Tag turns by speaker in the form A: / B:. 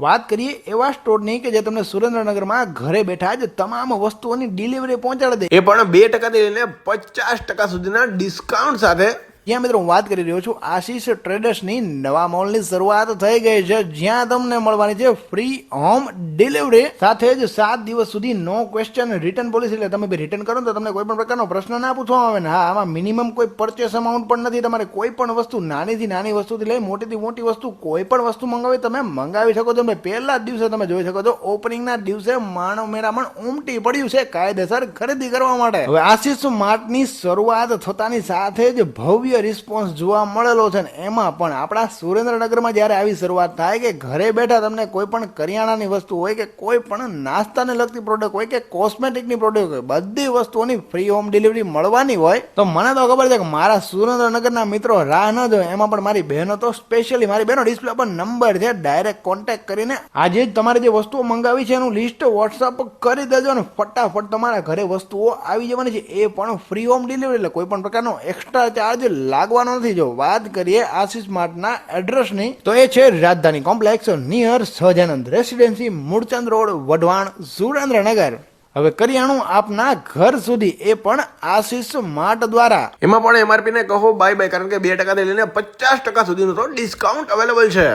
A: વાત કરીએ એવા સ્ટોરની કે જે તમને સુરેન્દ્રનગરમાં ઘરે બેઠા જ તમામ વસ્તુઓની ડિલિવરી પહોંચાડી દે,
B: એ પણ 2% થી લઈને 50% સુધીના ડિસ્કાઉન્ટ સાથે.
A: જ્યાં મિત્રો હું વાત કરી રહ્યો છું આશીષ ટ્રેડર્સની નવા મોલની શરૂઆત થઈ ગઈ છે, જ્યાં તમને મળવાની છે ફ્રી હોમ ડિલિવરી સાથે જ 7 દિવસ સુધી નો ક્વેશ્ચન રિટર્ન પોલિસી. એટલે તમે રિટર્ન કરો તો તમને કોઈ પણ પ્રકારનો પ્રશ્ન ના પૂછવામાં આવે ને હા, આમાં મિનિમમ કોઈ પરચેસ અમાઉન્ટ પણ નથી. તમારે કોઈ પણ વસ્તુ નાનીથી નાની વસ્તુથી લઈ મોટીથી મોટી વસ્તુ કોઈ પણ વસ્તુ મંગાવી તમે મંગાવી શકો છો. તમે પહેલા જ દિવસે તમે જોઈ શકો છો ઓપનિંગના દિવસે માણો મેળામણ ઉમટી પડ્યું છે કાયદેસર ખરીદી કરવા માટે. હવે આશીષ માર્ટની શરૂઆત થતાની સાથે જ ભવ્ય રિસ્પોન્સ જોવા મળેલો છે ને એમાં પણ આપણા સુરેન્દ્રનગરમાં જ્યારે આવી શરૂઆત થાય કે ઘરે બેઠા તમને કોઈ પણ કરિયાણાની વસ્તુ હોય કે કોઈ પણ નાસ્તાને લગતી પ્રોડક્ટ હોય કે કોસ્મેટિકની પ્રોડક્ટ હોય, બધી વસ્તુઓની ફ્રી હોમ ડિલિવરી મળવાની હોય તો મને તો ખબર છે કે મારા સુરેન્દ્રનગરના મિત્રો રાહ ન જોય. એમાં પણ મારી બહેનો તો સ્પેશિયલી મારી બહેનો ડિસ્પ્લે પર નંબર છે, ડાયરેક્ટ કોન્ટેક્ટ કરીને આજે જ તમારે જે વસ્તુઓ મંગાવી છે એનું લિસ્ટ વોટ્સઅપ કરી દેજો અને ફટાફટ તમારા ઘરે વસ્તુઓ આવી જવાની છે, એ પણ ફ્રી હોમ ડિલિવરી. એટલે કોઈ પણ પ્રકારનો એક્સ્ટ્રા ચાર્જ લાગવાનો નથી. જો વાત કરીએ આશીષ માર્ટના એડ્રેસની તો એ છે રાજધાની complex near Sahajanand residency, Mulchand road, Wadhwan, Surendranagar. હવે કરિયાણું આપના ઘર સુધી એ પણ આશીષ માર્ટ દ્વારા.
B: એમાં પણ MRP ને કહો બાય બાય, કારણ કે 2% થી લઈને 50% સુધીનું તો ડિસ્કાઉન્ટ અવેલેબલ છે.